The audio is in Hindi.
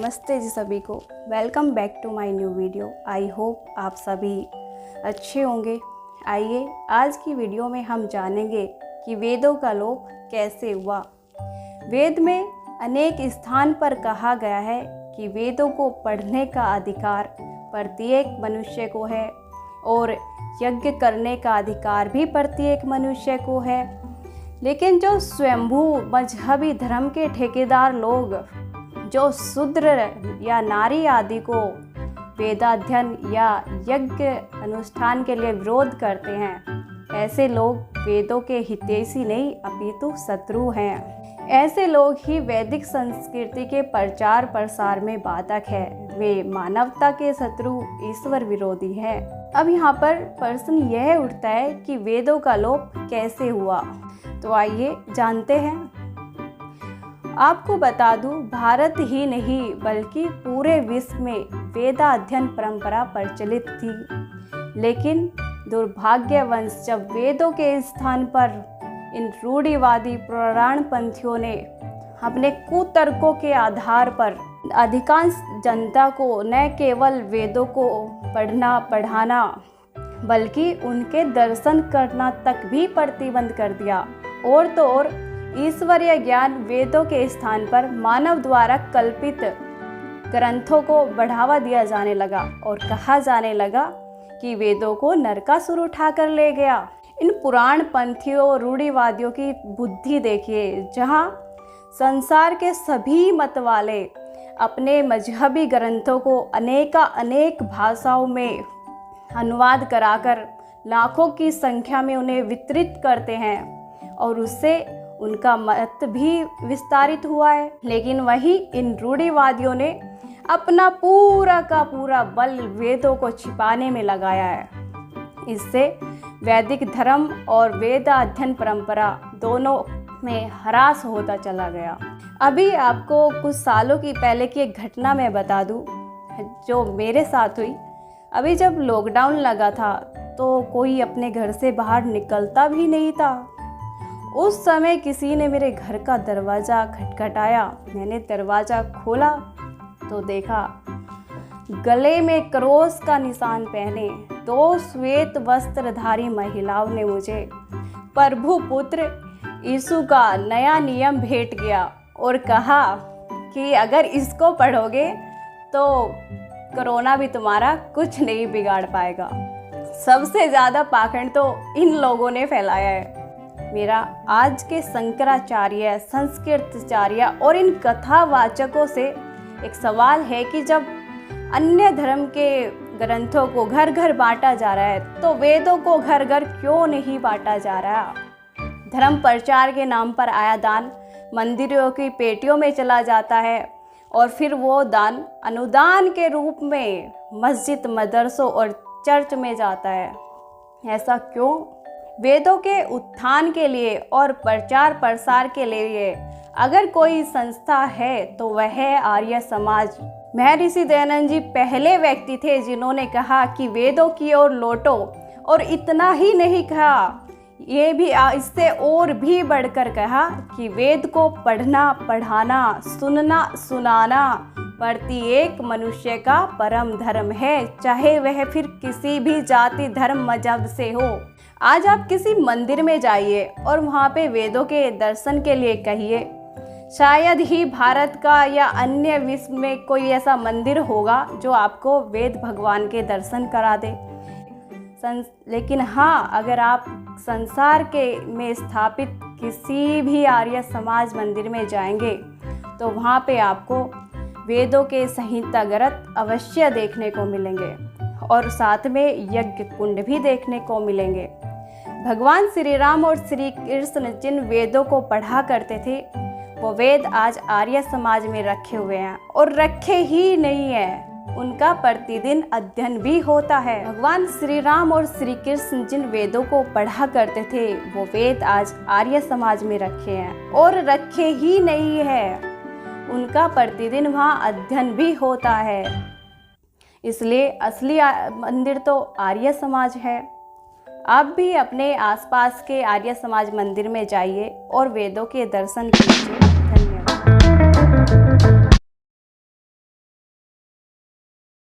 नमस्ते जी सभी को। Welcome back to my new video. I hope आप सभी अच्छे होंगे। आइए आज की वीडियो में हम जानेंगे कि वेदों का लोप कैसे हुआ। वेद में अनेक स्थान पर कहा गया है कि वेदों को पढ़ने का अधिकार प्रत्येक मनुष्य को है और यज्ञ करने का अधिकार भी प्रत्येक मनुष्य को है। लेकिन जो स्वयंभू मजहबी धर्म के ठेकेदार लोग जो शूद्र या नारी आदि को वेदाध्ययन या यज्ञ अनुष्ठान के लिए विरोध करते हैं, ऐसे लोग वेदों के हितैषी नहीं अपितु शत्रु हैं। ऐसे लोग ही वैदिक संस्कृति के प्रचार प्रसार में बाधक है। वे मानवता के शत्रु ईश्वर विरोधी हैं। अब यहाँ पर प्रश्न यह उठता है कि वेदों का लोप कैसे हुआ, तो आइए जानते हैं। आपको बता दूं, भारत ही नहीं बल्कि पूरे विश्व में वेदाध्ययन परंपरा प्रचलित थी। लेकिन दुर्भाग्यवश जब वेदों के स्थान पर इन रूढ़िवादी पुराणपंथियों ने अपने कुतर्कों के आधार पर अधिकांश जनता को न केवल वेदों को पढ़ना पढ़ाना बल्कि उनके दर्शन करना तक भी प्रतिबंध कर दिया। और तो और ईश्वरीय ज्ञान वेदों के स्थान पर मानव द्वारा कल्पित ग्रंथों को बढ़ावा दिया जाने लगा और कहा जाने लगा कि वेदों को नरकासुर उठाकर ले गया। इन पुराण पंथियों रूढ़िवादियों की बुद्धि देखिए, जहां संसार के सभी मत वाले अपने मजहबी ग्रंथों को अनेक भाषाओं में अनुवाद कराकर लाखों की संख्या में उन्हें वितरित करते हैं और उससे उनका मत भी विस्तारित हुआ है। लेकिन वहीं इन रूढ़िवादियों ने अपना पूरा का पूरा बल वेदों को छिपाने में लगाया है। इससे वैदिक धर्म और वेद अध्ययन परंपरा दोनों में ह्रास होता चला गया। अभी आपको कुछ सालों की पहले की एक घटना मैं बता दूं जो मेरे साथ हुई। अभी जब लॉकडाउन लगा था तो कोई अपने घर से बाहर निकलता भी नहीं था। उस समय किसी ने मेरे घर का दरवाज़ा खटखटाया। मैंने दरवाज़ा खोला तो देखा गले में क्रॉस का निशान पहने दो श्वेत वस्त्रधारी महिलाओं ने मुझे प्रभु पुत्र यीशु का नया नियम भेंट किया और कहा कि अगर इसको पढ़ोगे तो कोरोना भी तुम्हारा कुछ नहीं बिगाड़ पाएगा। सबसे ज़्यादा पाखंड तो इन लोगों ने फैलाया है। मेरा आज के शंकराचार्य, संस्कृताचार्य और इन कथावाचकों से एक सवाल है कि जब अन्य धर्म के ग्रंथों को घर घर बांटा जा रहा है तो वेदों को घर घर क्यों नहीं बांटा जा रहा। धर्म प्रचार के नाम पर आया दान मंदिरों की पेटियों में चला जाता है और फिर वो दान अनुदान के रूप में मस्जिद, मदरसों और चर्च में जाता है। ऐसा क्यों? वेदों के उत्थान के लिए और प्रचार प्रसार के लिए अगर कोई संस्था है तो वह है आर्य समाज। महर्षि दयानंद जी पहले व्यक्ति थे जिन्होंने कहा कि वेदों की ओर लौटो, और इतना ही नहीं कहा, ये भी इससे और भी बढ़कर कहा कि वेद को पढ़ना पढ़ाना सुनना सुनाना प्रत्येक मनुष्य का परम धर्म है, चाहे वह फिर किसी भी जाति धर्म मजहब से हो। आज आप किसी मंदिर में जाइए और वहाँ पे वेदों के दर्शन के लिए कहिए, शायद ही भारत का या अन्य विश्व में कोई ऐसा मंदिर होगा जो आपको वेद भगवान के दर्शन करा दे। लेकिन हाँ, अगर आप संसार के में स्थापित किसी भी आर्य समाज मंदिर में जाएंगे तो वहाँ पे आपको वेदों के संहिता ग्रंथ अवश्य देखने को मिलेंगे और साथ में यज्ञ कुंड भी देखने को मिलेंगे। भगवान श्री राम और श्री कृष्ण जिन वेदों को पढ़ा करते थे वो वेद आज आर्य समाज में रखे हुए हैं और रखे ही नहीं है, उनका प्रतिदिन अध्ययन भी होता है। भगवान श्री राम और श्री कृष्ण जिन वेदों को पढ़ा करते थे वो वेद आज आर्य समाज में रखे हैं और रखे ही नहीं है, उनका प्रतिदिन वहाँ अध्ययन भी होता है। इसलिए असली मंदिर तो आर्य समाज है। आप भी अपने आसपास के आर्य समाज मंदिर में जाइए और वेदों के दर्शन कीजिए।